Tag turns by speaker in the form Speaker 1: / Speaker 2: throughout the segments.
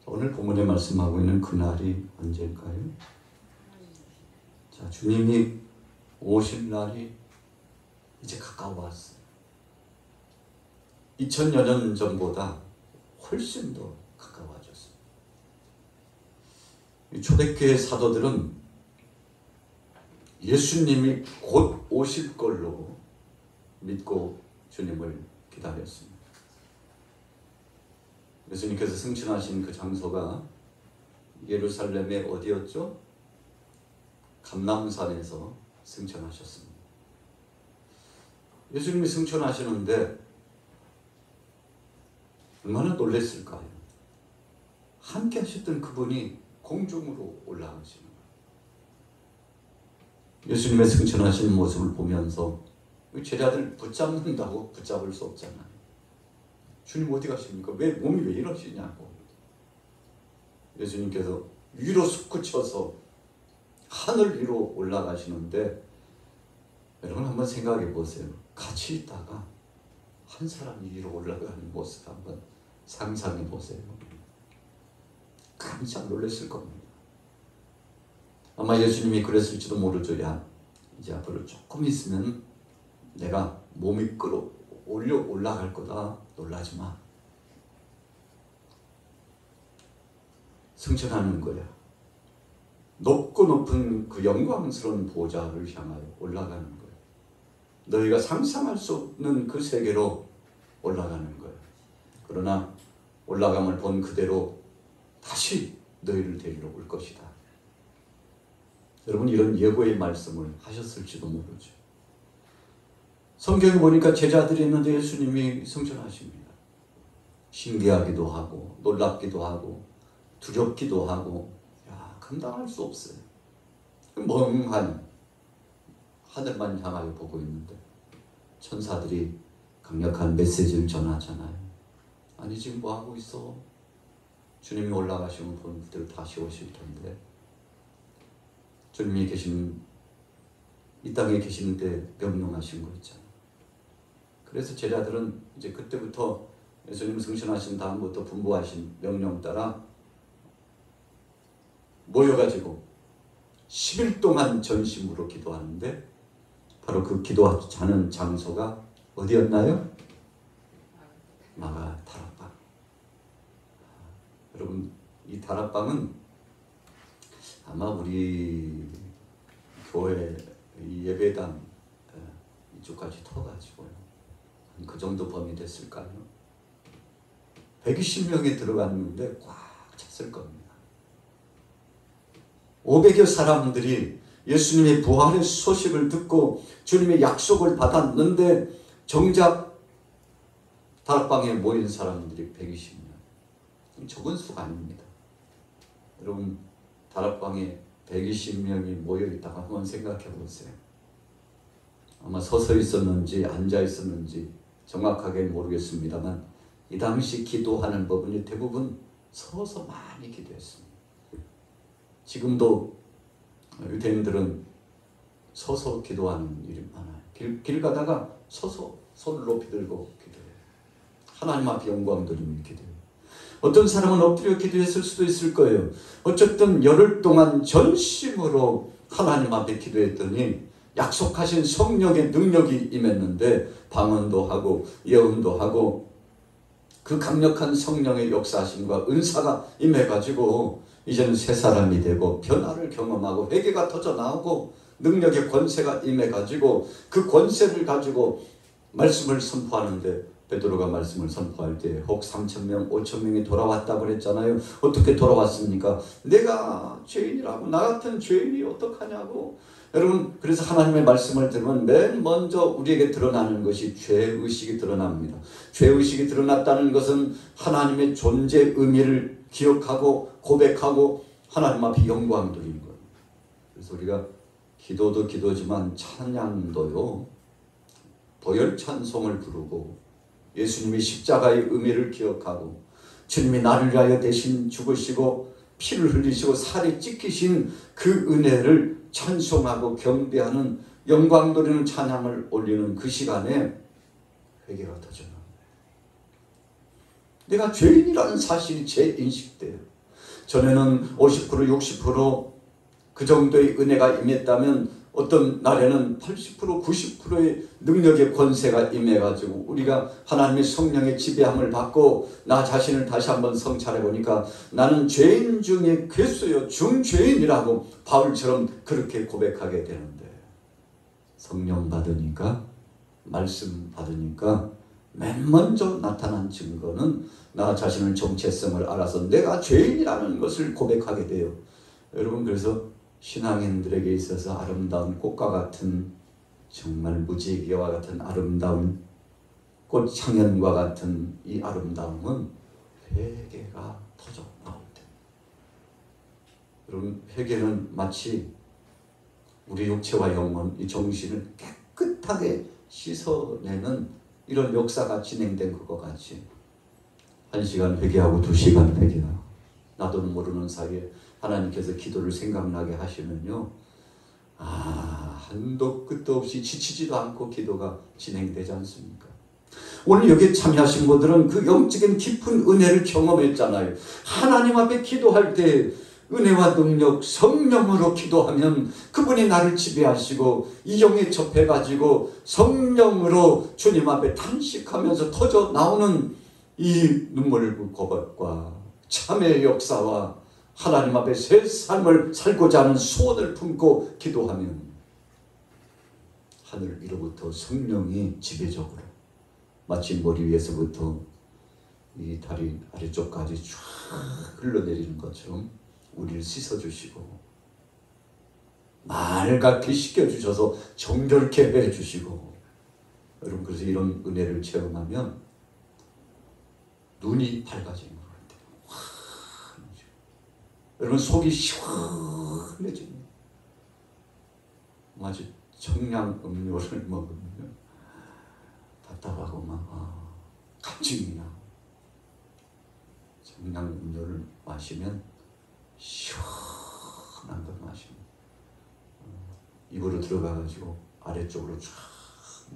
Speaker 1: 오늘 본문에 말씀하고 있는 그날이 언제일까요? 자, 주님이 오실 날이 이제 가까워왔어요. 2000여 년 전보다 훨씬 더 가까워졌어요. 초대교회 사도들은 예수님이 곧 오실 걸로 믿고 주님을 기다렸습니다. 예수님께서 승천하신 그 장소가 예루살렘의 어디였죠? 감람산에서 승천하셨습니다. 예수님이 승천하시는데 얼마나 놀랐을까요? 함께 하셨던 그분이 공중으로 올라가시는 거예요. 예수님의 승천하시는 모습을 보면서 제자들 붙잡는다고 붙잡을 수 없잖아요. 주님 어디 가십니까? 왜 몸이 왜 이러시냐고. 예수님께서 위로 솟구쳐서 하늘 위로 올라가시는데 여러분 한번 생각해 보세요. 같이 있다가 한 사람이 위로 올라가는 모습 한번 상상해 보세요. 깜짝 놀랐을 겁니다. 아마 예수님이 그랬을지도 모르죠. 야, 이제 앞으로 조금 있으면 내가 몸이 올라갈 거다. 놀라지 마. 승천하는 거야. 높고 높은 그 영광스러운 보좌를 향하여 올라가는 거야. 너희가 상상할 수 없는 그 세계로 올라가는 거야. 그러나 올라감을 본 그대로 다시 너희를 데리러 올 것이다. 여러분 이런 예고의 말씀을 하셨을지도 모르죠. 성경에 보니까 제자들이 있는데 예수님이 승천하십니다. 신기하기도 하고 놀랍기도 하고 두렵기도 하고 감당할 수 없어요. 멍한 하늘만 향하여 보고 있는데 천사들이 강력한 메시지를 전하잖아요. 아니 지금 뭐하고 있어? 주님이 올라가시면 본 그대로 다시 오실 텐데 주님이 계시는 이 땅에 계시는데 명령하신 거 있잖아요. 그래서 제자들은 이제 그때부터 예수님 승천하신 다음부터 분부하신 명령 따라 모여가지고 10일 동안 전심으로 기도하는데 바로 그 기도하는 장소가 어디였나요? 마가 다락방. 여러분 이 다락방은 아마 우리 교회 예배당 이쪽까지 터가지고요. 그 정도 범위 됐을까요? 120명이 들어갔는데 꽉 찼을 겁니다. 500여 사람들이 예수님의 부활의 소식을 듣고 주님의 약속을 받았는데 정작 다락방에 모인 사람들이 120명. 적은 수가 아닙니다. 여러분 다락방에 120명이 모여있다가 한번 생각해 보세요. 아마 서서 있었는지 앉아 있었는지 정확하게 모르겠습니다만 이 당시 기도하는 법은 대부분 서서 많이 기도했습니다. 지금도 유대인들은 서서 기도하는 일이 많아요. 길 가다가 서서 손을 높이 들고 기도해요. 하나님 앞에 영광 돌리며 기도해요. 어떤 사람은 엎드려 기도했을 수도 있을 거예요. 어쨌든 열흘 동안 전심으로 하나님 앞에 기도했더니 약속하신 성령의 능력이 임했는데 방언도 하고 예언도 하고 그 강력한 성령의 역사하심과 은사가 임해가지고 이제는 새 사람이 되고 변화를 경험하고 회개가 터져나오고 능력의 권세가 임해가지고 그 권세를 가지고 말씀을 선포하는데 베드로가 말씀을 선포할 때 혹 3,000명, 5,000명이 돌아왔다고 그랬잖아요. 어떻게 돌아왔습니까? 내가 죄인이라고 나 같은 죄인이 어떡하냐고. 여러분 그래서 하나님의 말씀을 들으면 맨 먼저 우리에게 드러나는 것이 죄의식이 드러납니다. 죄의식이 드러났다는 것은 하나님의 존재 의미를 기억하고 고백하고 하나님 앞에 영광 돌리는 거예요. 그래서 우리가 기도도 기도지만 찬양도요. 보혈 찬송을 부르고 예수님이 십자가의 의미를 기억하고 주님이 나를 위하여 대신 죽으시고 피를 흘리시고 살이 찢기신 그 은혜를 찬송하고 경배하는 영광 돌리는 찬양을 올리는 그 시간에 회개가 터져나옵니다. 내가 죄인이라는 사실이 재인식돼요. 전에는 50% 60%그 정도의 은혜가 임했다면 어떤 날에는 80% 90%의 능력의 권세가 임해가지고 우리가 하나님의 성령의 지배함을 받고 나 자신을 다시 한번 성찰해 보니까 나는 죄인 중에 괴수요 중죄인이라고 바울처럼 그렇게 고백하게 되는데, 성령 받으니까, 말씀 받으니까 맨 먼저 나타난 증거는 나 자신의 정체성을 알아서 내가 죄인이라는 것을 고백하게 돼요. 여러분, 그래서 신앙인들에게 있어서 아름다운 꽃과 같은, 정말 무지개와 같은 아름다운 꽃창현과 같은 이 아름다움은 회개가 터져 나올 때. 여러분, 회개는 마치 우리 육체와 영혼, 이 정신을 깨끗하게 씻어내는 이런 역사가 진행된 것과 같이 1시간 회개하고 2시간 회개하고 나도 모르는 사이에 하나님께서 기도를 생각나게 하시면요, 한도 끝도 없이 지치지도 않고 기도가 진행되지 않습니까? 오늘 여기 참여하신 분들은 그 영적인 깊은 은혜를 경험했잖아요. 하나님 앞에 기도할 때 은혜와 능력, 성령으로 기도하면 그분이 나를 지배하시고 이 영에 접해가지고 성령으로 주님 앞에 탄식하면서 터져 나오는 이 눈물 고백과 참회의 역사와 하나님 앞에 새 삶을 살고자 하는 소원을 품고 기도하면 하늘 위로부터 성령이 지배적으로 마치 머리 위에서부터 이 다리 아래쪽까지 쫙 흘러내리는 것처럼 우리를 씻어주시고 맑게 씻겨주셔서 정결케 해주시고, 여러분, 그래서 이런 은혜를 체험하면 눈이 밝아지는 것 같아요. 여러분, 속이 시원해집니다. 마치 청량 음료를 먹으면 답답하고 막 감정이 나고, 청량 음료를 마시면 시원한 걸 마시면 입으로 들어가가지고 아래쪽으로 쫙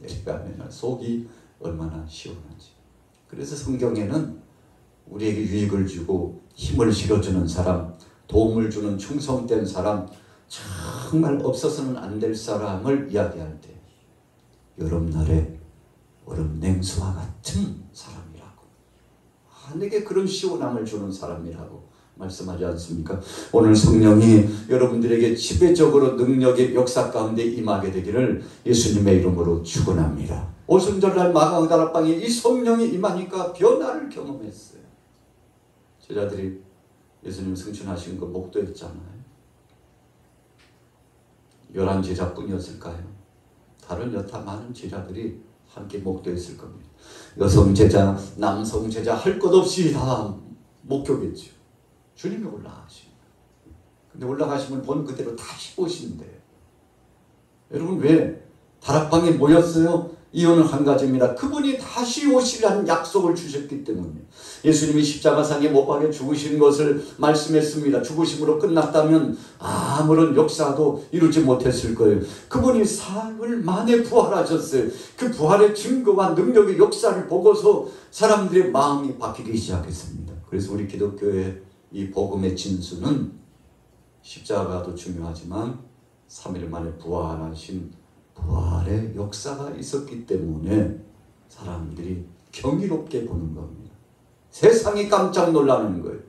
Speaker 1: 내려가면 속이 얼마나 시원하지. 그래서 성경에는 우리에게 유익을 주고 힘을 실어주는 사람, 도움을 주는 충성된 사람, 정말 없어서는 안 될 사람을 이야기할 때 여름날에 얼음 냉수와 같은 사람이라고, 내게 그런 시원함을 주는 사람이라고 말씀하지 않습니까? 오늘 성령이 여러분들에게 지배적으로 능력의 역사 가운데 임하게 되기를 예수님의 이름으로 축원합니다. 오순절날 마가다락방에 이 성령이 임하니까 변화를 경험했어요. 제자들이 예수님 승천하신 거 목도했잖아요. 11 제자뿐이었을까요? 다른 여타 많은 제자들이 함께 목도했을 겁니다. 여성 제자, 남성 제자 할 것 없이 다 목격했죠. 주님이 올라가십니다. 근데 올라가시면 본 그대로 다시 보신대요. 여러분, 왜 다락방에 모였어요? 이유는 한 가지입니다. 그분이 다시 오시라는 약속을 주셨기 때문에. 예수님이 십자가상에 못 박혀 죽으신 것을 말씀했습니다. 죽으심으로 끝났다면 아무런 역사도 이루지 못했을 거예요. 그분이 사흘 만에 부활하셨어요. 그 부활의 증거와 능력의 역사를 보고서 사람들의 마음이 바뀌기 시작했습니다. 그래서 우리 기독교의 이 복음의 진수는 십자가도 중요하지만 3일 만에 부활하신 부활의 역사가 있었기 때문에 사람들이 경이롭게 보는 겁니다. 세상이 깜짝 놀라는 거예요.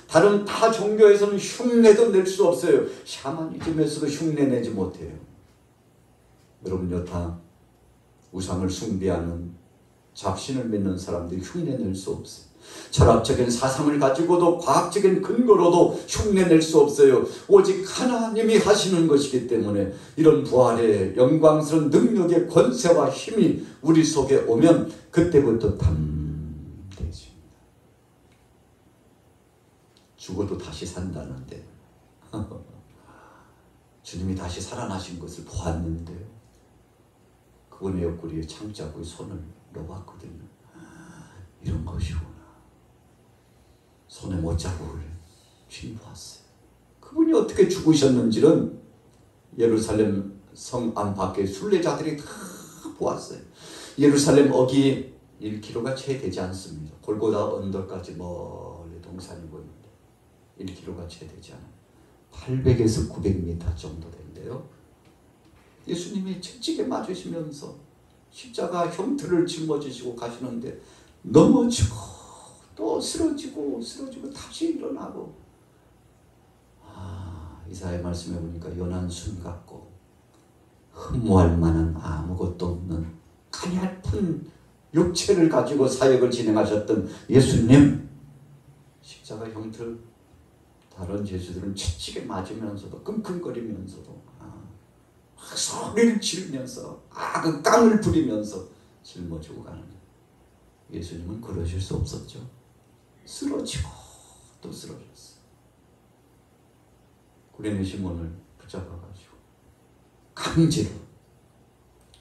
Speaker 1: 다른 타 종교에서는 흉내도 낼 수 없어요. 샤머니즘에서도 흉내 내지 못해요. 여러분, 여타 우상을 숭배하는 잡신을 믿는 사람들이 흉내 낼 수 없어요. 철학적인 사상을 가지고도 과학적인 근거로도 흉내낼 수 없어요. 오직 하나님이 하시는 것이기 때문에 이런 부활의 영광스러운 능력의 권세와 힘이 우리 속에 오면 그때부터 담대해집니다. 죽어도 다시 산다는데 주님이 다시 살아나신 것을 보았는데요, 그분의 옆구리에 창자국에 손을 넣어봤거든요. 이런 것이구나. 손에 못자국을 주님 보았어요. 그분이 어떻게 죽으셨는지는 예루살렘 성 안팎의 순례자들이 다 보았어요. 예루살렘 어기 1km가 채 되지 않습니다. 골고다 언덕까지 멀리 동산이 보입니다. 1km가 채 되지 않아요. 800에서 900m 정도 된대요. 예수님이 채찍에 맞으시면서 십자가 형틀을 짊어지시고 가시는데 넘어지고 또 쓰러지고 다시 일어나고, 이사야 말씀해 보니까 연한 순 같고 흠모할 만한 아무것도 없는 가냘픈 육체를 가지고 사역을 진행하셨던 예수님, 십자가 형틀 다른 제수들은 채찍에 맞으면서도 끙끙거리면서도 소리를 지르면서 그 깡을 부리면서 짊어지고 가는, 예수님은 그러실 수 없었죠. 쓰러지고 또 쓰러졌어. 구레네 시몬을 붙잡아가지고 강제로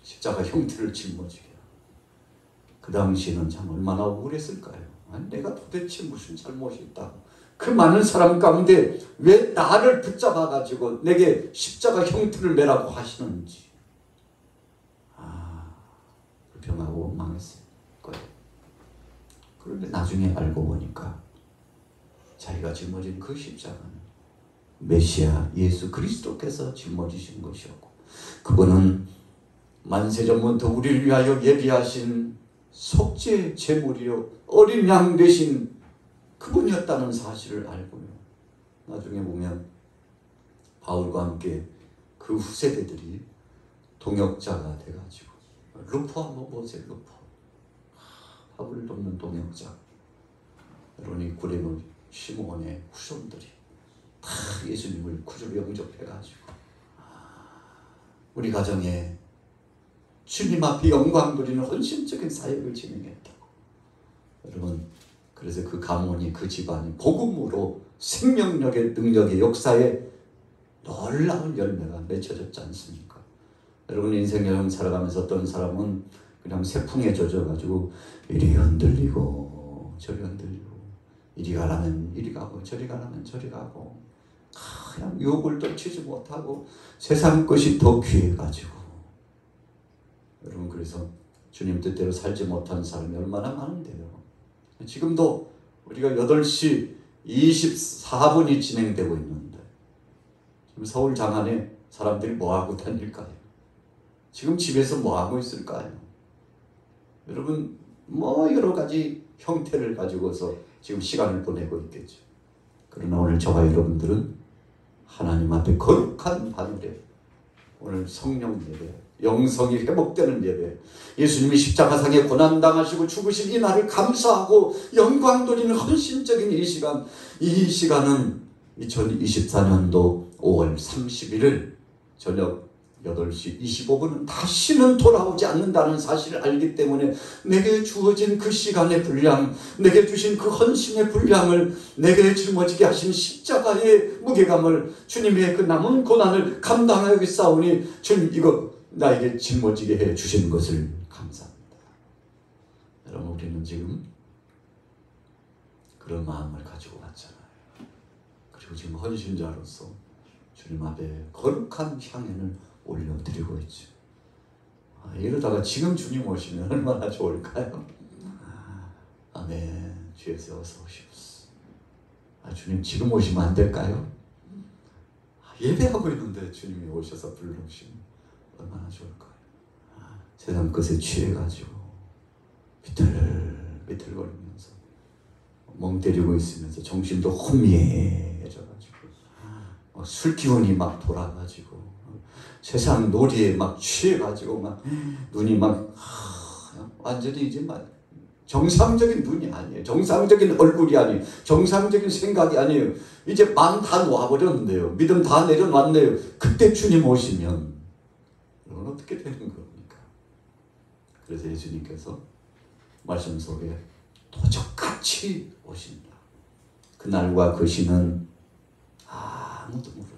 Speaker 1: 십자가 형태를 짊어지게 하고, 그 당시에는 참 얼마나 억울했을까요? 아니, 내가 도대체 무슨 잘못이 있다고 그 많은 사람 가운데 왜 나를 붙잡아가지고 내게 십자가 형태를 매라고 하시는지 불평하고 원망했을 거예요. 그런데 나중에 알고 보니까 자기가 짊어진 그 십자가는 메시아 예수 그리스도께서 짊어지신 것이었고, 그분은 만세전부터 우리를 위하여 예비하신 속죄 제물이요 어린 양 되신 그분이었다는 사실을 알고요. 나중에 보면 바울과 함께 그 후세대들이 동역자가 돼가지고, 루포 한번 보세요. 루포 바울을 돕는 동역자. 여러분이 구레네 시몬의 후손들이 다 예수님을 구주로 영접해가지고 우리 가정에 주님 앞에 영광 돌리는 헌신적인 사역을 진행했다고. 여러분, 그래서 그 가문이, 그 집안이 복음으로 생명력의 능력의 역사에 놀라운 열매가 맺혀졌지 않습니까? 여러분, 인생 여행 살아가면서 어떤 사람은 그냥 세풍에 젖어가지고 이리 흔들리고 저리 흔들리고, 이리 가라면 이리 가고 저리 가라면 저리 가고, 그냥 유혹을 떨치지 못하고 세상 것이 더 귀해가지고, 여러분, 그래서 주님 뜻대로 살지 못한 사람이 얼마나 많은데요. 지금도 우리가 8시 24분이 진행되고 있는데 지금 서울 장안에 사람들이 뭐하고 다닐까요? 지금 집에서 뭐하고 있을까요? 여러분, 여러 가지 형태를 가지고서 지금 시간을 보내고 있겠죠. 그러나 오늘 저와 여러분들은 하나님 앞에 거룩한 밤에 오늘 성령 예배, 영성이 회복되는 예배, 예수님이 십자가상에 고난당하시고 죽으신 이 날을 감사하고 영광 돌리는 헌신적인 이 시간은 2024년도 5월 31일 저녁 8시 25분은 다시는 돌아오지 않는다는 사실을 알기 때문에 내게 주어진 그 시간의 분량, 내게 주신 그 헌신의 분량을, 내게 짊어지게 하신 십자가의 무게감을, 주님의 그 남은 고난을 감당하겠사오니 주님 이거 나에게 짊어지게 해 주신 것을 감사합니다. 여러분, 우리는 지금 그런 마음을 가지고 왔잖아요. 그리고 지금 헌신자로서 주님 앞에 거룩한 향연을 올려드리고 있죠. 이러다가 지금 주님 오시면 얼마나 좋을까요? 아멘. 주에서 어서 오시옵소서. 주님 지금 오시면 안 될까요? 예배하고 있는데 주님이 오셔서 불러오시면 얼마나 좋을까요? 세상 것에 취해가지고 비틀거리면서 멍 때리고 있으면서 정신도 혼미해져가지고 술 기운이 막 돌아가지고 세상 놀이에 막 취해가지고 막 눈이 막 완전히 이제 막 정상적인 눈이 아니에요. 정상적인 얼굴이 아니에요. 정상적인 생각이 아니에요. 이제 마음 다 놓아버렸는데요. 믿음 다 내려놨네요. 그때 주님 오시면 이건 어떻게 되는 겁니까? 그래서 예수님께서 말씀 속에 도적같이 오신다. 그날과 그 시는 아무도 모른다.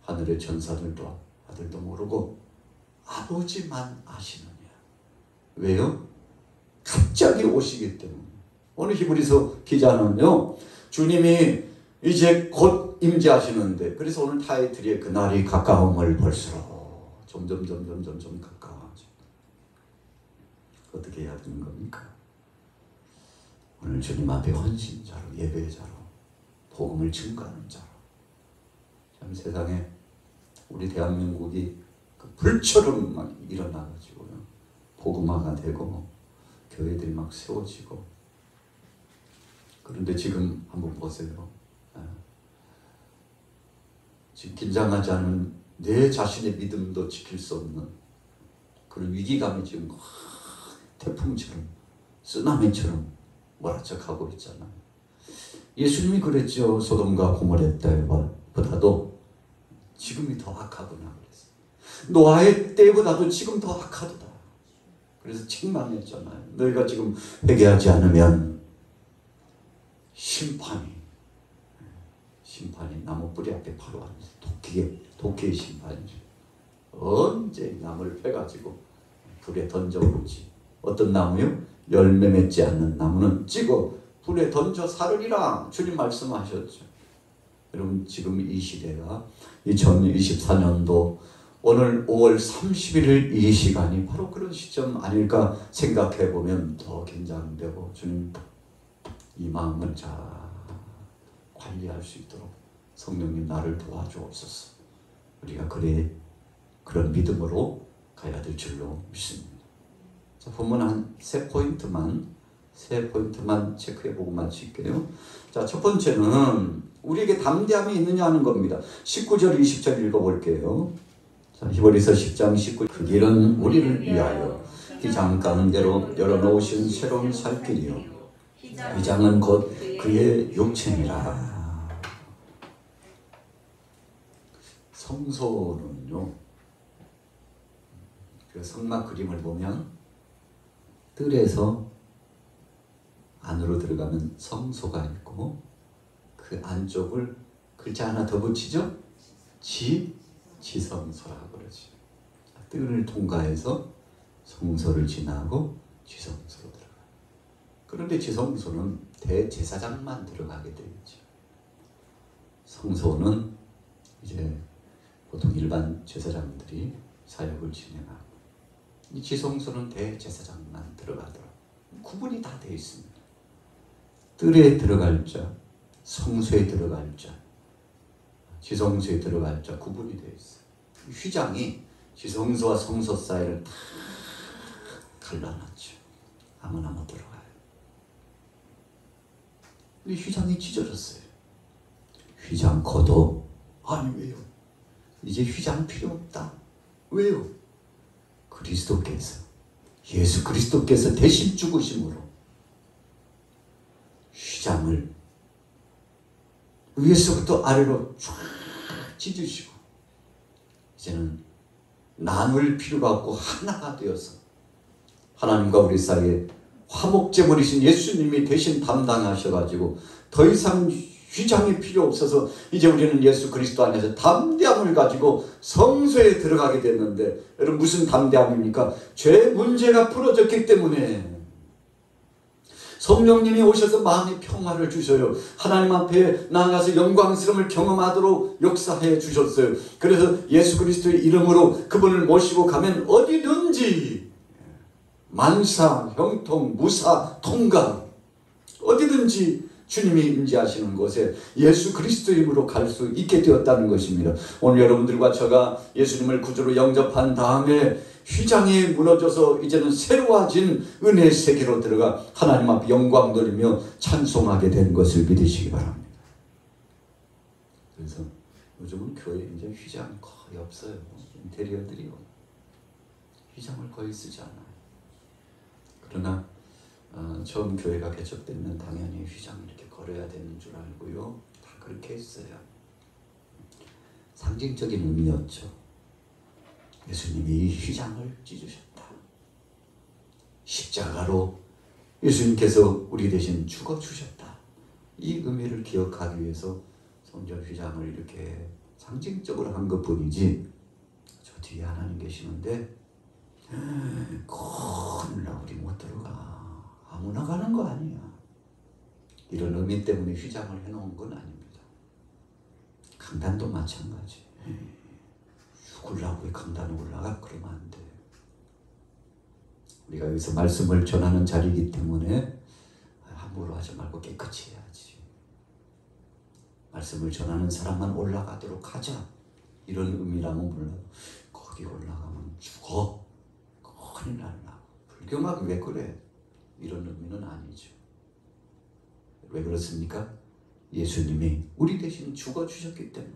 Speaker 1: 하늘의 천사들도 아들도 모르고 아버지만 아시느냐. 왜요? 갑자기 오시기 때문에. 오늘 히브리서 기자는요, 주님이 이제 곧 임재하시는데, 그래서 오늘 타이틀이 그날이 가까움을 볼수록 점점 가까워져. 어떻게 해야 되는 겁니까? 오늘 주님 앞에 헌신자로, 예배자로 복음을 증거하는 자로. 참 세상에 우리 대한민국이 그 불처럼 막 일어나가지고요. 복음화가 되고 교회들이 막 세워지고. 그런데 지금 한번 보세요. 지금 긴장하지 않으면 내 자신의 믿음도 지킬 수 없는 그런 위기감이 지금 태풍처럼 쓰나미처럼 몰아쳐가고 있잖아요. 예수님이 그랬죠. 소돔과 고모레 때보다도 지금이 더 악하구나 그랬어요. 노아의 때보다도 지금 더 악하도다. 그래서 책망했잖아요. 너희가 지금 회개하지 않으면 심판이 나무 뿌리 앞에 바로 앉아서 도끼의 심판이죠. 언제 나무를 패가지고 불에 던져보지. 어떤 나무요? 열매 맺지 않는 나무는 찍어 불에 던져 사르리라 주님 말씀하셨죠. 여러분 지금 이 시대가 2024년도 오늘 5월 31일 이 시간이 바로 그런 시점 아닐까 생각해보면 더 긴장되고 주님 이 마음을 잘 관리할 수 있도록 성령님 나를 도와주옵소서. 우리가 그런 믿음으로 가야 될 줄로 믿습니다. 자, 본문 한 세 포인트만 체크해보고 마칠게요. 자, 첫 번째는 우리에게 담대함이 있느냐 하는 겁니다. 19절 20절 읽어볼게요. 자, 히브리서 10장 19. 그 길은 우리를 위하여 휘장 가운데로 열어놓으신 새로운 살 길이요 휘장은 곧 그의 육체니라. 성소는요, 그 성막 그림을 보면 뜰에서 안으로 들어가면 성소가 있고 그 안쪽을 글자 하나 더 붙이죠? 지성소라고 그러죠. 뜰을 통과해서 성소를 지나고 지성소로 들어가요. 그런데 지성소는 대제사장만 들어가게 되어 있죠. 성소는 이제 보통 일반 제사장들이 사역을 진행하고, 이 지성소는 대제사장만 들어가더라고요. 구분이 다 되어 있습니다. 뜰에 들어갈 자, 성소에 들어갈 자, 지성소에 들어갈 자 구분이 되어 있어요. 휘장이 지성소와 성소 사이를 다 갈라놨죠. 아무나 못 들어가요. 근데 휘장이 찢어졌어요. 휘장 걷어. 아니 왜요? 이제 휘장 필요 없다. 왜요? 예수 그리스도께서 대신 죽으심으로 휘장을 위에서부터 아래로 쫙 찢으시고 이제는 나눌 필요가 없고 하나가 되어서 하나님과 우리 사이에 화목제물이신 예수님이 대신 담당하셔가지고 더 이상 휘장이 필요 없어서 이제 우리는 예수 그리스도 안에서 담대함을 가지고 성소에 들어가게 됐는데, 여러분 무슨 담대함입니까? 죄 문제가 풀어졌기 때문에 성령님이 오셔서 마음의 평화를 주셔요. 하나님 앞에 나아가서 영광스러움을 경험하도록 역사해 주셨어요. 그래서 예수 그리스도의 이름으로 그분을 모시고 가면 어디든지 만사, 형통, 무사, 통감 어디든지 주님이 임재하시는 곳에 예수 그리스도의 이름으로 갈 수 있게 되었다는 것입니다. 오늘 여러분들과 제가 예수님을 구주로 영접한 다음에 휘장이 무너져서 이제는 새로워진 은혜의 세계로 들어가 하나님 앞에 영광 돌리며 찬송하게 된 것을 믿으시기 바랍니다. 그래서 요즘은 교회에 이제 휘장이 거의 없어요. 인테리어들이요. 휘장을 거의 쓰지 않아요. 그러나 처음 교회가 개척되면 당연히 휘장을 이렇게 걸어야 되는 줄 알고요. 다 그렇게 했어요. 상징적인 의미였죠. 예수님이 이 휘장을 찢으셨다. 십자가로 예수님께서 우리 대신 죽어주셨다. 이 의미를 기억하기 위해서 성전 휘장을 이렇게 상징적으로 한 것뿐이지, 저 뒤에 하나님 계시는데 큰일 나 우리 못 들어가. 아무나 가는 거 아니야. 이런 의미 때문에 휘장을 해놓은 건 아닙니다. 강단도 마찬가지. 죽으려고 강단에 올라가? 그러면 안 돼. 우리가 여기서 말씀을 전하는 자리이기 때문에 함부로 하지 말고 깨끗이 해야지. 말씀을 전하는 사람만 올라가도록 하자, 이런 의미라면 몰라도 거기 올라가면 죽어, 큰일 난다, 불경하게 왜 그래, 이런 의미는 아니죠. 왜 그렇습니까? 예수님이 우리 대신 죽어주셨기 때문에,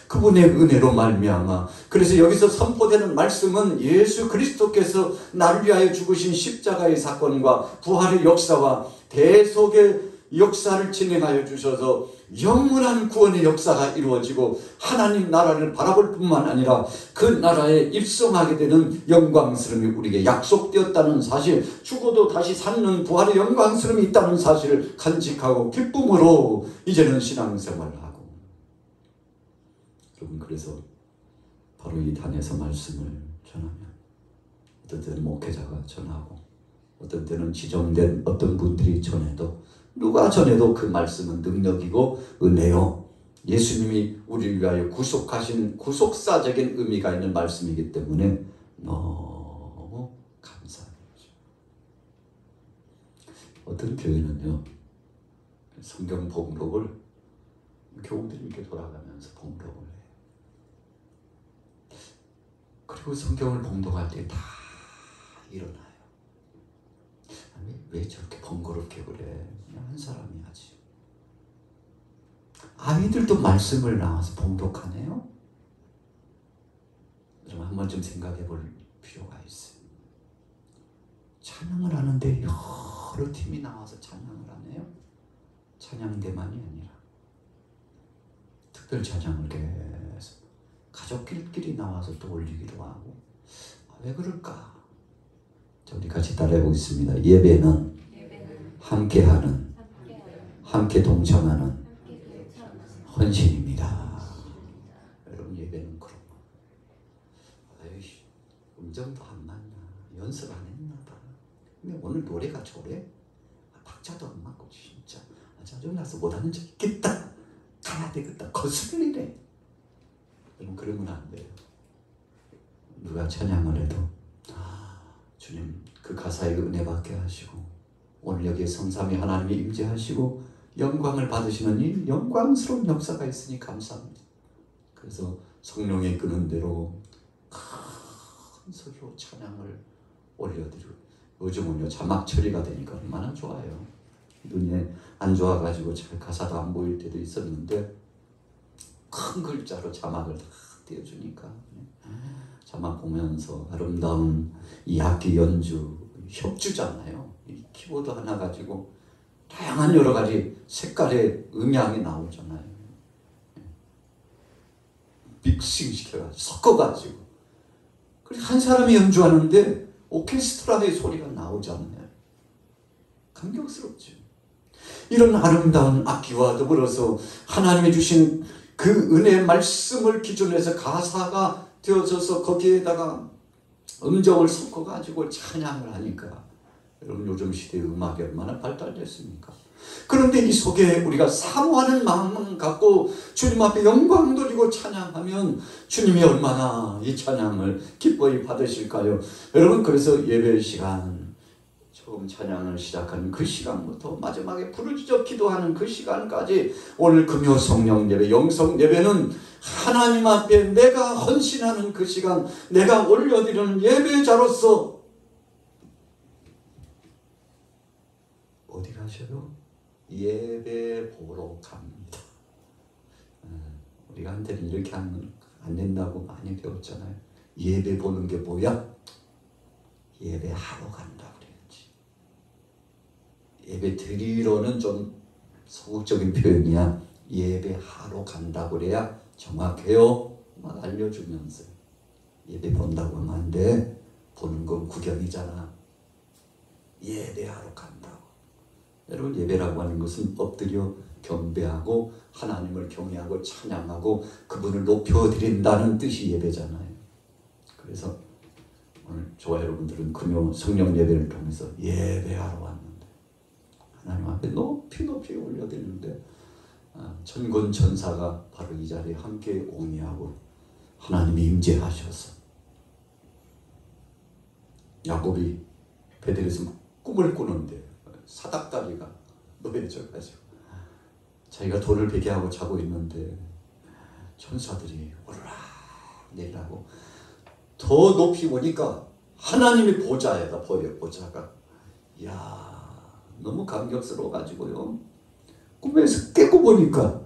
Speaker 1: 그분의 은혜로 말미암아. 그래서 여기서 선포되는 말씀은 예수 그리스도께서 나를 위하여 죽으신 십자가의 사건과 부활의 역사와 대속의 역사를 진행하여 주셔서 영원한 구원의 역사가 이루어지고 하나님 나라를 바라볼 뿐만 아니라 그 나라에 입성하게 되는 영광스러움이 우리에게 약속되었다는 사실, 죽어도 다시 사는 부활의 영광스러움이 있다는 사실을 간직하고 기쁨으로 이제는 신앙생활을 하고, 여러분, 그래서 바로 이 단에서 말씀을 전하면 어떤 때는 목회자가 전하고 어떤 때는 지정된 어떤 분들이 전해도, 누가 전해도 그 말씀은 능력이고 은혜요, 예수님이 우리를 위하여 구속하신 구속사적인 의미가 있는 말씀이기 때문에 너무 감사합니다. 어떤 교회는요, 성경 봉독을 교우들이 이렇게 돌아가면서 봉독을 해요. 그리고 성경을 봉독할 때 다 일어나요. 아니, 왜 저렇게 번거롭게 그래? 그냥 한 사람이 하지. 아이들도 말씀을 나와서 봉독하네요. 여러분, 한 번쯤 생각해 볼 필요가 있어요. 찬양을 하는데 여러 팀이 나와서 찬양을 하네요. 찬양대만이 아니라 특별 찬양을 계속 가족끼리 나와서 또 올리기도 하고. 왜 그럴까? 자, 우리 같이 따라해 보겠습니다. 예배는 함께하는, 함께 동참하는 헌신입니다. 여러분, 예배는 그런 거. 에이씨, 음정도 안 맞나? 연습 안 했나 봐. 근데 오늘 노래가 저래? 박자도 안 맞고 진짜 짜증나서 못하는 적 있겠다. 가야 되겠다. 거슬리네. 여러분, 그러면 안 돼요. 누가 찬양을 해도 주님 그 가사에 은혜 받게 하시고, 오늘 여기에 성삼위 하나님이 임재하시고 영광을 받으시는 이 영광스러운 역사가 있으니 감사합니다. 그래서 성령의 끄는 대로 큰 소리로 찬양을 올려드리고, 요즘은요 자막 처리가 되니까 얼마나 좋아요. 눈에 안 좋아가지고 잘 가사도 안 보일 때도 있었는데 큰 글자로 자막을 다 띄워주니까 자막 보면서 아름다운 이 악기 연주, 협주잖아요. 이 키보드 하나 가지고 다양한 여러 가지 색깔의 음향이 나오잖아요. 믹싱 시켜가지고 섞어가지고, 그리고 한 사람이 연주하는데 오케스트라의 소리가 나오잖아요. 감격스럽죠. 이런 아름다운 악기와 더불어서 하나님이 주신 그 은혜의 말씀을 기준해서 가사가 되어져서 거기에다가 음정을 섞어가지고 찬양을 하니까, 여러분, 요즘 시대의 음악이 얼마나 발달됐습니까? 그런데 이 속에 우리가 사모하는 마음을 갖고 주님 앞에 영광 돌리고 찬양하면 주님이 얼마나 이 찬양을 기뻐히 받으실까요? 여러분, 그래서 예배 시간, 처음 찬양을 시작하는 그 시간부터 마지막에 부르짖어 기도하는 그 시간까지, 오늘 금요 성령 예배, 영성 예배는 하나님 앞에 내가 헌신하는 그 시간, 내가 올려드리는 예배자로서 어디 가셔요? 예배 보러 갑니다. 우리가 한테는 이렇게 하면 안 된다고 많이 배웠잖아요. 예배 보는 게 뭐야? 예배하러 간다 그래야지. 예배 드리러는 좀 소극적인 표현이야. 예배하러 간다 그래야 정확해요. 막 알려주면서 예배 본다고 하면 안 돼. 보는 건 구경이잖아. 예배하러 간다고. 여러분, 예배라고 하는 것은 엎드려 경배하고 하나님을 경외하고 찬양하고 그분을 높여드린다는 뜻이 예배잖아요. 그래서 오늘 저와 여러분들은 금요 성령 예배를 통해서 예배하러 왔는데, 하나님 앞에 높이 올려드리는데 천군 천사가 바로 이 자리에 함께 옹이하고 하나님이 임재하셔서, 야곱이 베델에서 꿈을 꾸는데 사닥다리가 놓여져가지고 자기가 돌을 베게 하고 자고 있는데 천사들이 오르락 내리라고 더 높이 오니까 하나님이 보좌에다 보여요. 보좌가. 이야, 너무 감격스러워가지고요. 꿈에서 깨고 보니까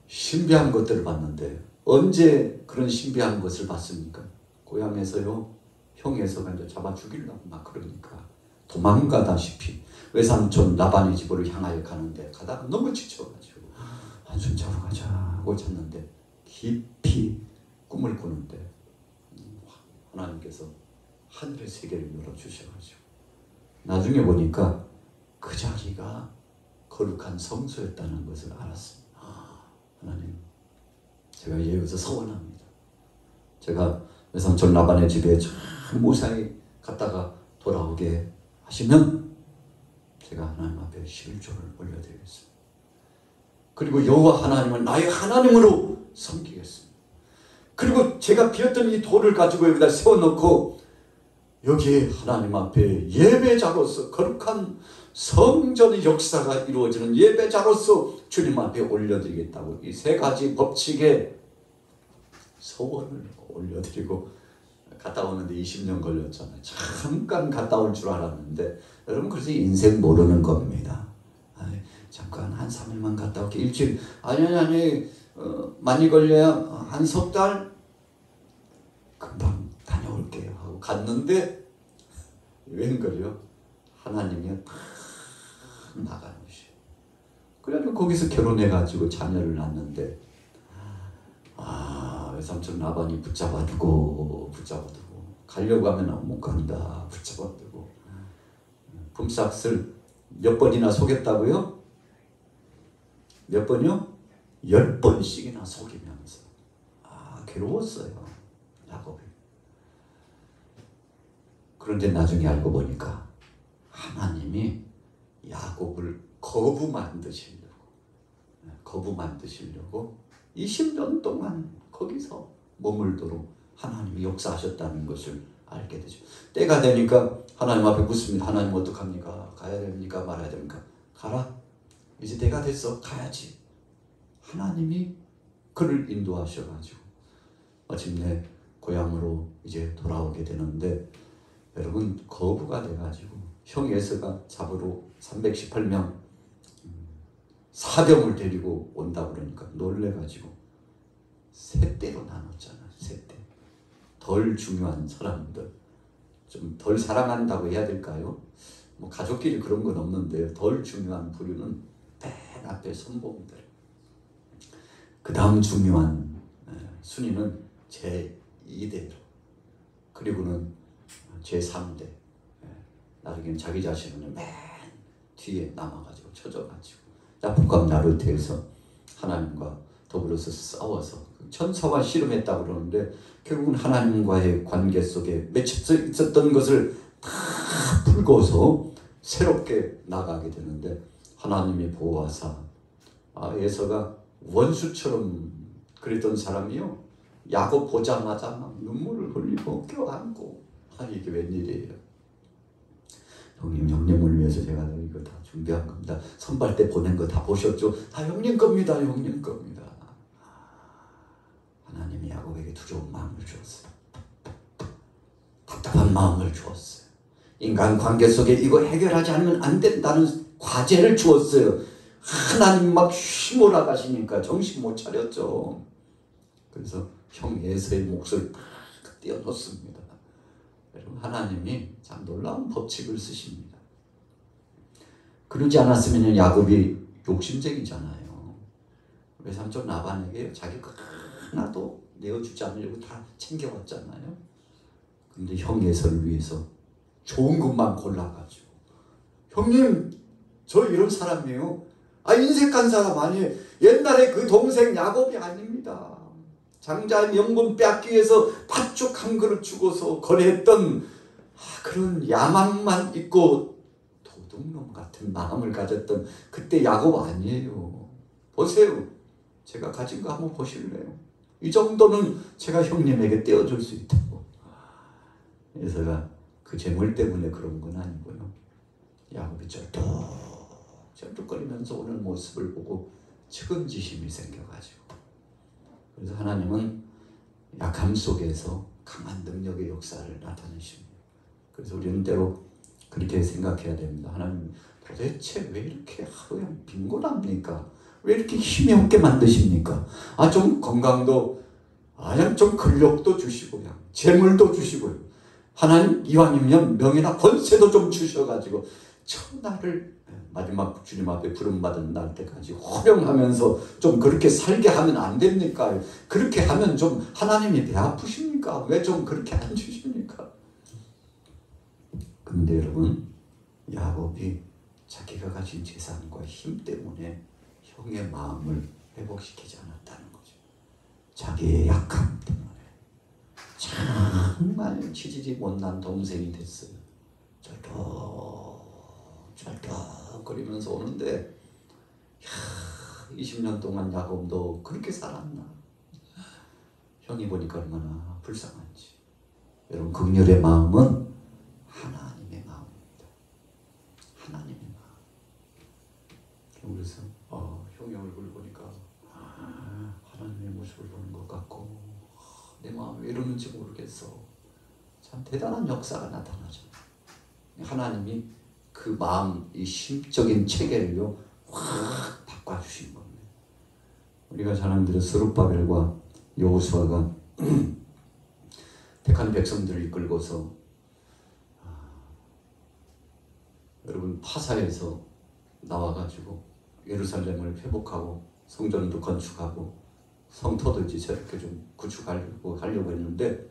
Speaker 1: 신비한 것들을 봤는데, 언제 그런 신비한 것을 봤습니까? 고향에서요, 형에서가 이제 잡아 죽이려고 막 그러니까 도망가다시피 외삼촌 라반의 집으로 향하여 가는데, 가다가 너무 지쳐가지고 한숨 자러 가자 하고 잤는데 깊이 꿈을 꾸는데 하나님께서 하늘의 세계를 열어주셔가지고 나중에 보니까 그 자리가 거룩한 성소였다는 것을 알았습니다. 하나님, 제가 여기서 서원합니다. 제가 외삼촌 라반의 집에 무사히 갔다가 돌아오게 하시면 제가 하나님 앞에 11조를 올려드리겠습니다. 그리고 여호와 하나님은 나의 하나님으로 섬기겠습니다. 그리고 제가 비었던 이 돌을 가지고 여기다 세워놓고 여기에 하나님 앞에 예배자로서 거룩한 성전의 역사가 이루어지는 예배자로서 주님 앞에 올려드리겠다고 이 세 가지 법칙에 서원을 올려드리고 갔다 오는데 20년 걸렸잖아요. 잠깐 갔다 올 줄 알았는데, 여러분 그래서 인생 모르는 겁니다. 잠깐 한 3일만 갔다 올게. 일주일 아니 많이 걸려야 한 석 달 금방 다녀올게요 하고 갔는데 웬걸요? 하나님이 탁 나가주셔. 그래도 거기서 결혼해가지고 자녀를 낳는데 외삼촌 라반이 붙잡아두고 가려고 하면 못 간다. 붙잡아두고 품삯을 몇 번이나 속였다고요? 몇 번이요? 10번씩이나 속이면서 괴로웠어요, 야곱이. 그런데 나중에 알고 보니까 하나님이 야곱을 거부 만드시려고 20년 동안 거기서 머물도록 하나님이 역사하셨다는 것을 알게 되죠. 때가 되니까 하나님 앞에 묻습니다. 하나님 어떡합니까? 가야 됩니까? 말아야 됩니까? 가라. 이제 때가 됐어. 가야지. 하나님이 그를 인도하셔가지고 마침내 고향으로 이제 돌아오게 되는데, 여러분 거부가 돼가지고 형 에서가 잡으러 318명 사병을 데리고 온다 그러니까 놀래가지고 세 대로 나눴잖아요. 세 대. 덜 중요한 사람들, 좀 덜 사랑한다고 해야 될까요? 뭐 가족끼리 그런 건 없는데요. 덜 중요한 부류는 맨 앞에 선봉들, 그 다음 중요한 순위는 제2대로, 그리고는 제3대, 나중엔 자기 자신은 맨 뒤에 남아가지고 쳐져가지고 야복강 나루트에서 하나님과 더불어서 싸워서 천사와 씨름했다고 그러는데, 결국은 하나님과의 관계 속에 맺혀 있었던 것을 다 풀고서 새롭게 나가게 되는데, 하나님이 보호하사 에서가 원수처럼 그랬던 사람이요, 야곱 보자마자 막 눈물을 흘리고 껴안고, 이게 웬일이에요? 형님을 위해서 제가 이거 다 준비한 겁니다. 선발 때 보낸 거 다 보셨죠? 다 형님 겁니다. 형님 겁니다. 하나님이 야곱에게 두려운 마음을 주었어요. 답답한 마음을 주었어요. 인간 관계 속에 이거 해결하지 않으면 안 된다는 과제를 주었어요. 하나님 막 휘몰아가시니까 정신 못 차렸죠. 그래서 형 에서의 몫을 딱 떼어놓습니다. 여러분, 하나님이 참 놀라운 법칙을 쓰십니다. 그러지 않았으면 야곱이 욕심쟁이잖아요. 외삼촌 라반에게 자기 하나도 내어주지 않으려고 다 챙겨왔잖아요. 근데 형 에서를 위해서 좋은 것만 골라가지고, 형님 저 이런 사람이에요. 인색한 사람 아니에요. 옛날에 그 동생 야곱이 아닙니다. 장자의 명분 빼앗기 위해서 팥죽 한 그릇 주고서 거래했던 그런 야망만 있고 도둑놈 같은 마음을 가졌던 그때 야곱 아니에요. 보세요. 제가 가진 거 한번 보실래요? 이 정도는 제가 형님에게 떼어줄 수 있다고. 그래서 그 재물 때문에 그런 건 아니고요. 야곱이 쩔뚝 쩔뚝거리면서 오는 모습을 보고 측은지심이 생겨가지고, 그래서 하나님은 약함 속에서 강한 능력의 역사를 나타내십니다. 그래서 우리는 때로 그렇게 생각해야 됩니다. 하나님 도대체 왜 이렇게 하루에 빈곤합니까? 왜 이렇게 힘이 없게 만드십니까? 좀 건강도, 그냥 좀 근력도 주시고, 그냥 재물도 주시고요. 하나님 이왕이면 명예나 권세도 좀 주셔가지고 나를 마지막 주님 앞에 부름받은 날 때까지 호령하면서 좀 그렇게 살게 하면 안 됩니까? 그렇게 하면 좀 하나님이 배 아프십니까? 왜 좀 그렇게 안 주십니까? 그런데 여러분, 야곱이 자기가 가진 재산과 힘 때문에 형의 마음을 회복시키지 않았다는 거죠. 자기의 약함 때문에 정말 치질이 못난 동생이 됐어요. 쩔떡거리면서 오는데, 20년 동안 야곱도 그렇게 살았나? 형이 보니까 얼마나 불쌍한지. 여러분, 긍휼의 마음은 하나님의 마음입니다. 하나님의 마음. 그래서 형의 얼굴 보니까 하나님의 모습을 보는 것 같고, 내 마음이 왜 이러는지 모르겠어. 참 대단한 역사가 나타나죠. 하나님이 그 마음, 이 심적인 체계를요 확 바꿔주신 겁니다. 우리가 잘 아는 대로 스룹바벨과 여호수아가 택한 백성들을 이끌고서 여러분 파사에서 나와가지고 예루살렘을 회복하고 성전도 건축하고 성터도 이제 저렇게 좀 구축하려고 했는데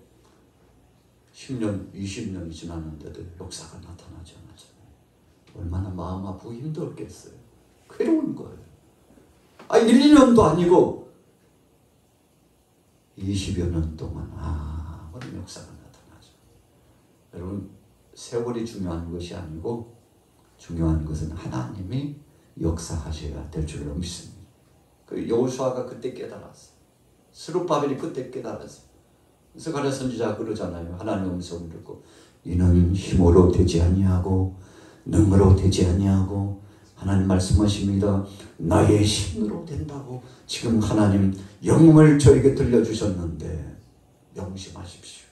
Speaker 1: 10년, 20년이 지났는데도 역사가 나타나지 않았잖아요. 얼마나 마음 아프고 힘들었겠어요. 괴로운 거예요. 1년도 아니고 20여 년 동안 아무런 역사가 나타나죠. 여러분, 세월이 중요한 것이 아니고 중요한 것은 하나님이 역사하셔야 될 줄로 믿습니다. 그 여호수아가 그때 깨달았어요. 스룹바벨이 그때 깨달았어요. 그래서 가랴 선지자가 그러잖아요. 하나님의 음성을 듣고 이는 힘으로 되지 아니하고 능으로 되지 아니하고, 하나님 말씀하십니다. 나의 힘으로 된다고. 지금 하나님 영음을 저에게 들려주셨는데 명심하십시오.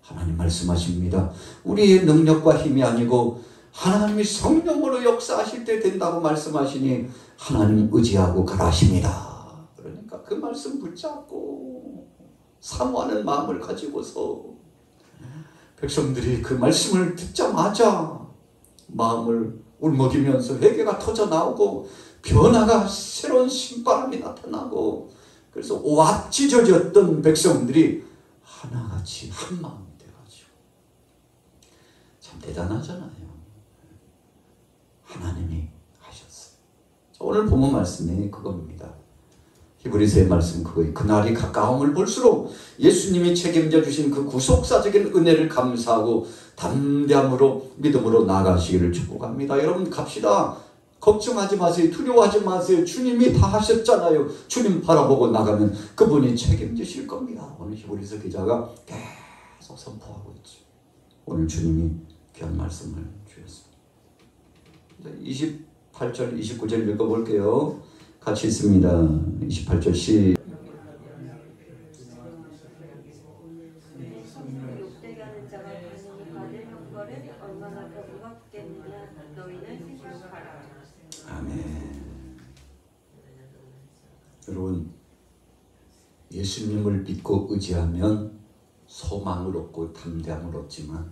Speaker 1: 하나님 말씀하십니다. 우리의 능력과 힘이 아니고 하나님이 성령으로 역사하실 때 된다고 말씀하시니 하나님 의지하고 가라십니다. 그러니까 그 말씀 붙잡고 사모하는 마음을 가지고서 백성들이 그 말씀을 듣자마자 마음을 울먹이면서 회개가 터져 나오고 변화가, 새로운 신바람이 나타나고, 그래서 오합 찢어졌던 백성들이 하나같이 한 마음이 돼가지고 참 대단하잖아요. 하나님이 하셨어요. 오늘 본문 말씀이 그겁니다. 히브리서의 말씀 그거예요. 그날이 가까움을 볼수록 예수님이 책임져 주신 그 구속사적인 은혜를 감사하고 담대함으로 믿음으로 나아가시기를 축복합니다. 여러분 갑시다. 걱정하지 마세요. 두려워하지 마세요. 주님이 다 하셨잖아요. 주님 바라보고 나가면 그분이 책임지실 겁니다. 오늘 히브리서 기자가 계속 선포하고 있죠. 오늘 주님이 귀한 말씀을 주셨습니다. 28절 29절 읽어볼게요. 같이 있습니다. 28절 시.
Speaker 2: 욕되게 자가 당연히 받을 형벌은 얼마나 더 무겁겠느냐 너희는 생각하라.
Speaker 1: 아멘. 여러분, 예수님을 믿고 의지하면 소망을 얻고 담대함을 얻지만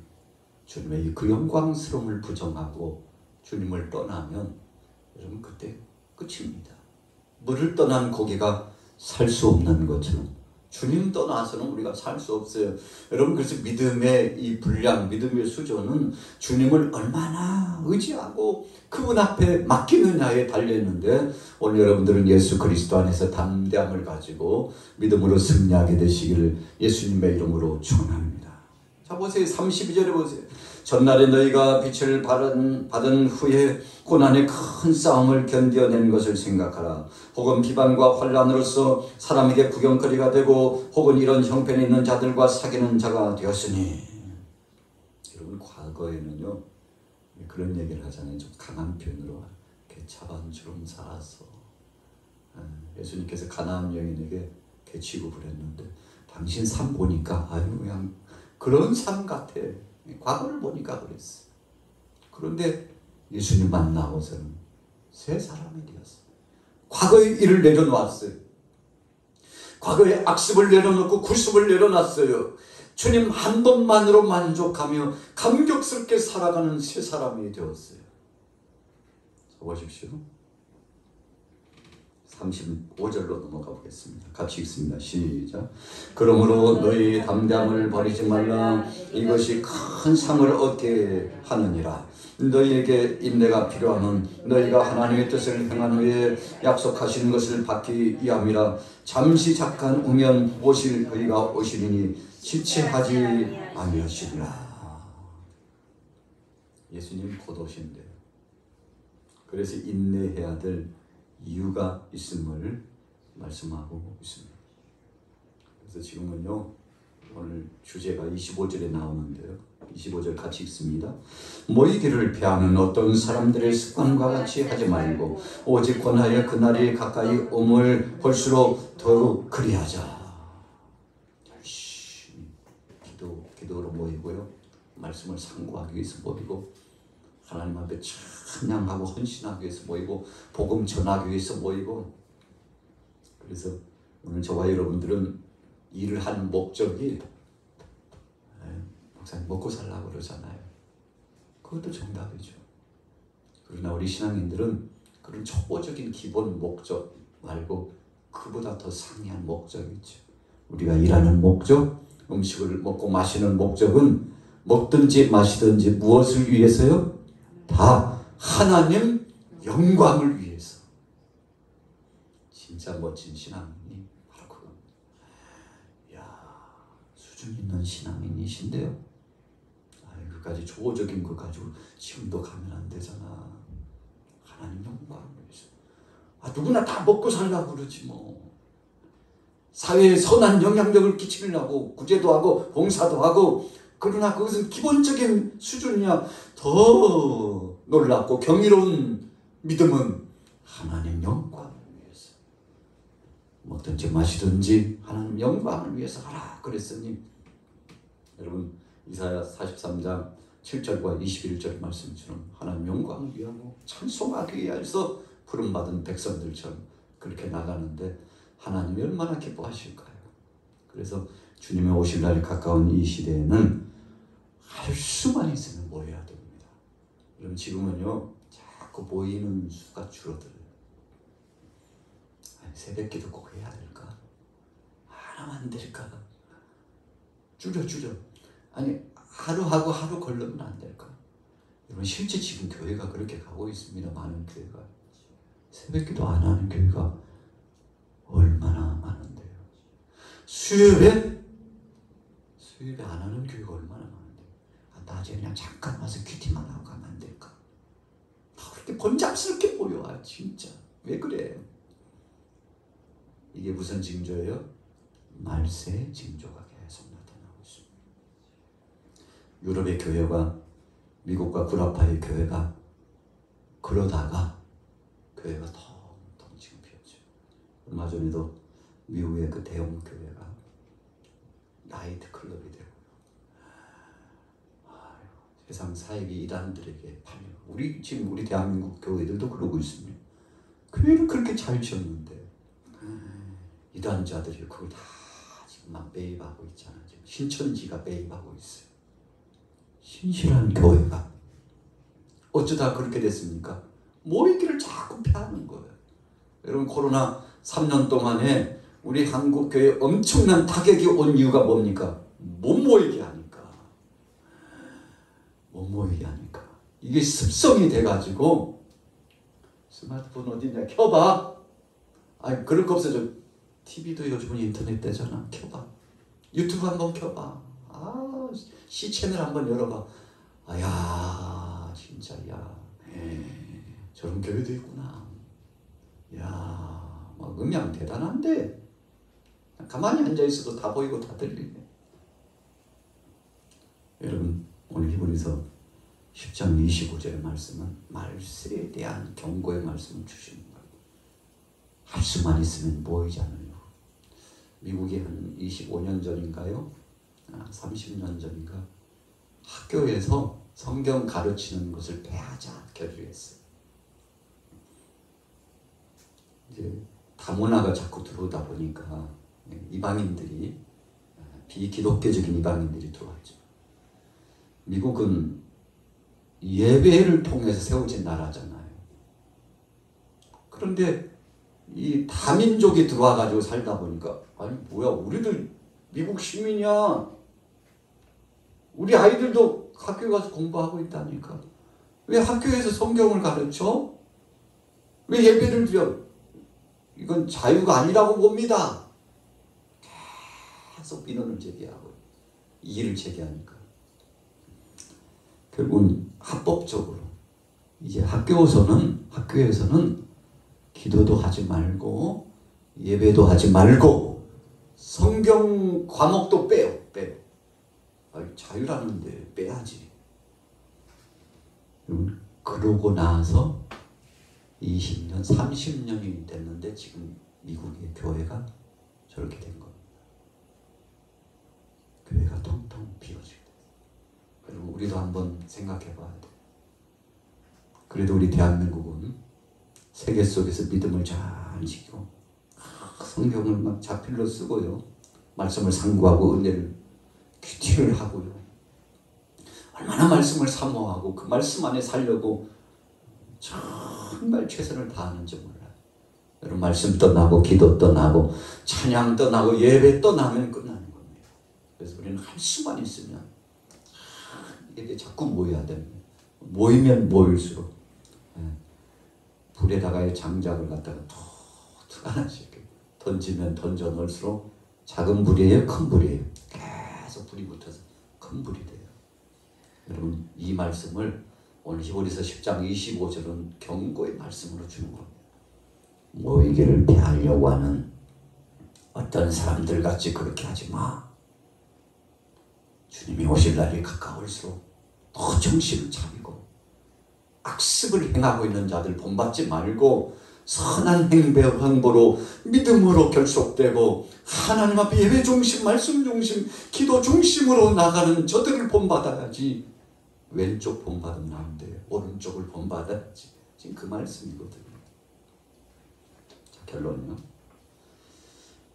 Speaker 1: 주님의 그 영광스러움을 부정하고 주님을 떠나면 여러분 그때 끝입니다. 물을 떠난 고기가 살 수 없는 것처럼 주님 떠나서는 우리가 살 수 없어요. 여러분, 그래서 믿음의 이 분량, 믿음의 수준은 주님을 얼마나 의지하고 그분 앞에 맡기느냐에 달려있는데, 오늘 여러분들은 예수 그리스도 안에서 담대함을 가지고 믿음으로 승리하게 되시기를 예수님의 이름으로 축원합니다. 자, 보세요. 32절에 보세요. 전날에 너희가 빛을 받은 후에 고난의 큰 싸움을 견뎌낸 것을 생각하라. 혹은 비방과 환난으로서 사람에게 구경거리가 되고 혹은 이런 형편에 있는 자들과 사귀는 자가 되었으니. 여러분, 과거에는요 그런 얘기를 하잖아요. 좀 강한 편으로 개차반처럼 살아서 예수님께서 가나안 여인에게 개 취급을 했는데 당신 삶 보니까 아유 그냥 그런 삶 같아. 과거를 보니까 그랬어. 그런데 예수님 만나고서는 새 사람이 되었어요. 과거의 일을 내려놓았어요. 과거의 악습을 내려놓고 구습을 내려놨어요. 주님 한 번만으로 만족하며 감격스럽게 살아가는 새 사람이 되었어요. 보십시오. 35절로 넘어가 보겠습니다. 같이 읽습니다. 시작. 그러므로 너희 담대함을 버리지 말라. 이것이 큰 상을 얻게 하느니라. 너희에게 인내가 필요하면 너희가 하나님의 뜻을 행한 후에 약속하신 것을 받기 위함이라. 잠시 잠깐 오면 오실 그이가 오시리니 지체하지 아니하시리라. 예수님 곧 오신대요. 그래서 인내해야 될 이유가 있음을 말씀하고 있습니다. 그래서 지금은요, 오늘 주제가 25절에 나오는데요. 25절 같이 읽습니다. 모이기를 피하는 어떤 사람들의 습관과 같이 하지 말고 오직 권하여 그날이 가까이 오물 볼수록 더욱 그리하자. 열심히 기도로 모이고요. 말씀을 상고하기 위해서 모이고 하나님 앞에 찬양하고 헌신하기 위해서 모이고 복음 전하기 위해서 모이고. 그래서 오늘 저와 여러분들은 일을 하는 목적이 목사님 먹고 살라고 그러잖아요. 그것도 정답이죠. 그러나 우리 신앙인들은 그런 초보적인 기본 목적 말고 그보다 더 상이한 목적이 있죠. 우리가 일하는 목적, 음식을 먹고 마시는 목적은 먹든지 마시든지 무엇을 위해서요? 다 하나님 영광을 위해서. 진짜 멋진 신앙인이 바로 그겁니다. 이야, 수준 있는 신앙인이신데요. 그까지 조호적인 것 가지고 지금도 가면 안 되잖아. 하나님 영광을 위해서. 누구나 다 먹고 살라고 그러지 뭐. 사회에 선한 영향력을 끼치려고 구제도 하고 봉사도 하고. 그러나 그것은 기본적인 수준이야. 더 놀랍고 경이로운 믿음은 하나님 영광을 위해서. 먹든지 마시든지 하나님 영광을 위해서 하라 그랬으니, 여러분 이사야 43장 7절과 21절 말씀처럼 하나님 영광을 위하고 찬송하기 위해서 부름받은 백성들처럼 그렇게 나가는데 하나님이 얼마나 기뻐하실까요? 그래서 주님의 오실 날이 가까운 이 시대에는 할 수만 있으면 모여야 됩니다. 여러분 지금은요 자꾸 모이는 수가 줄어들어요. 새벽기도 꼭 해야 될까? 하나만 될까? 줄여. 아니 하루하고 하루 걸르면 안 될까? 여러분 실제 지금 교회가 그렇게 가고 있습니다. 많은 교회가. 새벽기도 안 하는 교회가 얼마나 많은데요. 수요일에 안 하는 교회가 얼마나 많은데요. 낮에 그냥 잠깐 와서 큐티만 하고 가면 안 될까? 다 그렇게 번잡스럽게 보여. 진짜 왜 그래? 이게 무슨 징조예요? 말세의 징조가 계속 나타나고 있습니다. 유럽의 교회가 미국과 구라파의 교회가 그러다가 교회가 텅텅 지금 비었죠. 얼마 전에도 미국의 그 대형 교회가 나이트 클럽이 되고 세상 사이비 이단들에게 팔려. 지금 우리 대한민국 교회들도 그러고 있습니다. 교회를 그렇게 잘 지었는데 이단자들이 그걸 다 지금 막 매입하고 있잖아요. 지금 신천지가 매입하고 있어요. 신실한 교회가 어쩌다 그렇게 됐습니까? 모이기를 자꾸 피하는 거예요. 여러분 코로나 3년 동안에 우리 한국 교회에 엄청난 타격이 온 이유가 뭡니까? 못 모이게 하니까. 못 모이게 하니까. 이게 습성이 돼가지고 스마트폰 어디냐 켜봐. 아니 그럴 거 없어져. TV도 요즘은 인터넷 되잖아. 켜봐. 유튜브 한번 켜봐. C채널 한번 열어봐. 야 진짜 저런 교회도 있구나. 막 음향 대단한데 가만히 앉아있어도 다 보이고 다 들리네. 여러분 오늘 히브리서 10장 25절의 말씀은 말세에 대한 경고의 말씀을 주시는 거예요. 할 수만 있으면 모이잖아요. 미국이 한 25년 전인가요? 30년 전인가? 학교에서 성경 가르치는 것을 폐하자 결의했어요. 이제 다문화가 자꾸 들어오다 보니까 이방인들이, 비기독교적인 이방인들이 들어왔죠. 미국은 예배를 통해서 세워진 나라잖아요. 그런데 이 다민족이 들어와가지고 살다 보니까, 아니 뭐야, 우리들 미국 시민이야. 우리 아이들도 학교 가서 공부하고 있다니까. 왜 학교에서 성경을 가르쳐? 왜 예배를 드려? 이건 자유가 아니라고 봅니다. 계속 민원을 제기하고 이의를 제기하니까 결국은 합법적으로 이제 학교에서는 기도도 하지 말고 예배도 하지 말고 성경 과목도 빼요. 자유라는데 빼야지. 그러고 나서 20년, 30년이 됐는데 지금 미국의 교회가 저렇게 된 겁니다. 교회가 텅텅 비어지게 됐어요. 그리고 우리도 한번 생각해 봐야 돼. 그래도 우리 대한민국은 세계 속에서 믿음을 잘 지키고 성경을 막 자필로 쓰고요. 말씀을 상고하고 은혜를 귀티를 하고요. 얼마나 말씀을 사모하고 그 말씀 안에 살려고 정말 최선을 다하는지 몰라요. 여러분, 말씀 떠나고 기도 떠나고 찬양 떠나고 예배 떠나면 끝나는 겁니다. 그래서 우리는 할 수만 있으면 이게 자꾸 모여야 됩니다. 모이면 모일수록 불에다가 장작을 갖다가 툭툭 하나씩 던지면 던져 넣을수록 작은 불이에요, 큰 불이에요? 계속 불이 붙어서 큰 불이 돼요. 여러분, 이 말씀을 오늘 히브리서 10장 25절은 경고의 말씀으로 주는 겁니다. 모이기를 피하려고 하는 어떤 사람들 같이 그렇게 하지 마. 주님이 오실 날이 가까울수록 더 정신을 차리고 악습을 행하고 있는 자들 본받지 말고 선한 행보로 믿음으로 결속되고 하나님 앞에 예배 중심, 말씀 중심, 기도 중심으로 나가는 저들을 본받아야지. 왼쪽 본받으면 안 돼요. 오른쪽을 본받아야지. 지금 그 말씀이거든요. 자, 결론이요.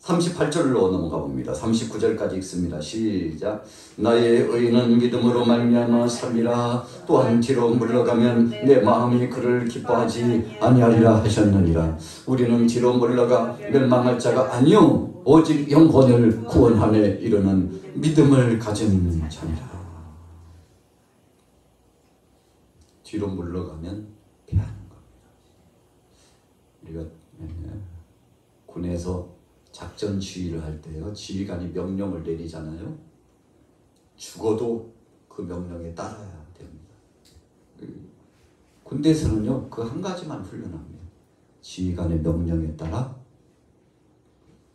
Speaker 1: 38절로 넘어가 봅니다. 39절까지 읽습니다. 시작. 나의 의인은 믿음으로 말미암아 살리라. 또한 뒤로 물러가면 내 마음이 그를 기뻐하지 아니하리라 하셨느니라. 우리는 뒤로 물러가 멸망할 자가 아니요 오직 영혼을 구원함에 이르는 믿음을 가진 자니라. 뒤로 물러가면 피하는 겁니다. 우리가 군에서 작전 지휘를 할 때요, 지휘관이 명령을 내리잖아요. 죽어도 그 명령에 따라야 됩니다. 군대에서는요, 그 한 가지만 훈련합니다. 지휘관의 명령에 따라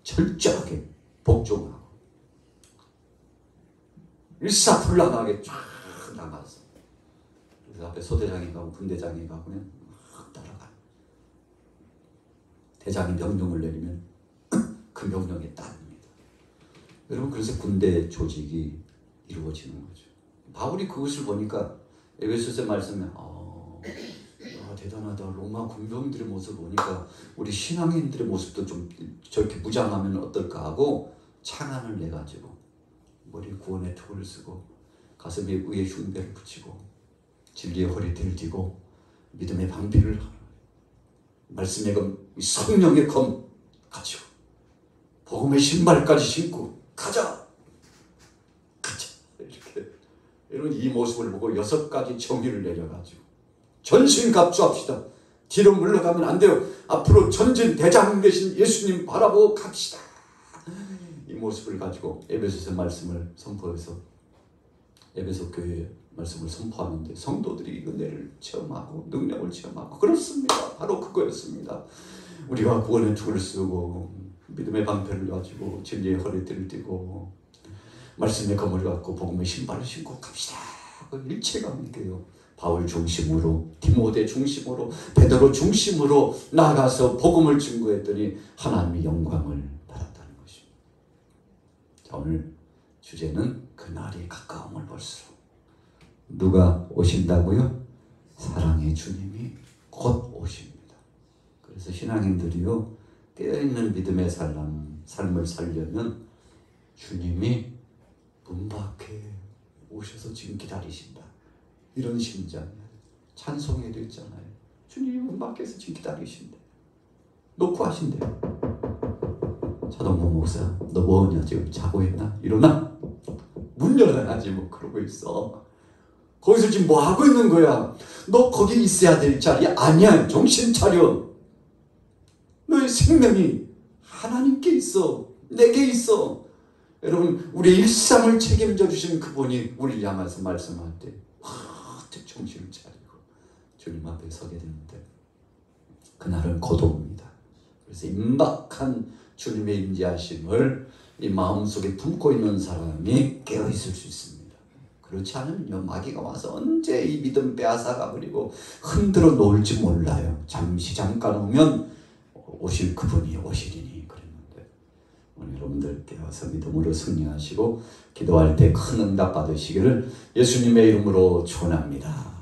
Speaker 1: 철저하게 복종하고 일사불란하게 쫙 나가서, 그래서 앞에 소대장이 가고 분대장이 가면 막 따라가요. 대장이 명령을 내리면 그 명령에 따릅니다. 여러분, 그래서 군대 조직이 이루어지는 거죠. 바울이 그것을 보니까 에베소서 말씀에 대단하다. 로마 군병들의 모습을 보니까 우리 신앙인들의 모습도 좀 저렇게 무장하면 어떨까 하고 창안을 내가지고 머리에 구원의 톱을 쓰고 가슴에 의의 흉배를 붙이고 진리의 허리띠를 띠고 믿음의 방패를 말씀의 검, 성령의 검 가지고 복음의 신발까지 신고 가자 이렇게. 여러분, 이 모습을 보고 6가지 정의를 내려가지고 전신 갑주합시다. 뒤로 물러가면 안 돼요. 앞으로 전진 대장 되신 예수님 바라보고 갑시다. 이 모습을 가지고 에베소서 말씀을 선포해서 에베소 교회의 말씀을 선포하는데 성도들이 은혜를 체험하고 능력을 체험하고 그렇습니다. 바로 그거였습니다. 우리가 구원의 툴을 쓰고 믿음의 방패를 가지고 진리의 허리띠를 띠고 말씀의 검을 갖고 복음의 신발을 신고 갑시다. 일체감 있게요. 바울 중심으로, 디모데 중심으로, 베드로 중심으로 나가서 복음을 증거했더니 하나님의 영광을 받았다는 것입니다. 자, 오늘 주제는 그날이 가까움을 볼수록. 누가 오신다고요? 사랑의 주님이 곧 오십니다. 그래서 신앙인들이요, 깨어있는 믿음의 삶을 살려면 주님이 문 밖에 오셔서 지금 기다리신다. 이런 심장이에요. 찬송에도 있잖아요. 주님이 문 밖에서 지금 기다리신대. 놓고 하신대. 차동모 목사, 너 뭐하냐? 지금 자고 있나? 일어나? 문 열어야지 뭐 그러고 있어. 거기서 지금 뭐 하고 있는 거야? 너 거기 있어야 될 자리 아니야. 정신 차려. 너의 생명이 하나님께 있어. 내게 있어. 여러분, 우리의 일상을 책임져 주신 그분이 우리를 향해서 말씀할 때 정신을 차리고 주님 앞에 서게 되는데 그날은 고독입니다. 그래서 임박한 주님의 임재하심을 이 마음속에 품고 있는 사람이 깨어있을 수 있습니다. 그렇지 않으면요, 마귀가 와서 언제 이 믿음 빼앗아가 버리고 흔들어 놓을지 몰라요. 잠깐 오면 오실 그분이 오시리니 그랬는데 오늘 여러분들 깨어서 믿음으로 승리하시고 기도할 때 큰 응답 받으시기를 예수님의 이름으로 축원합니다.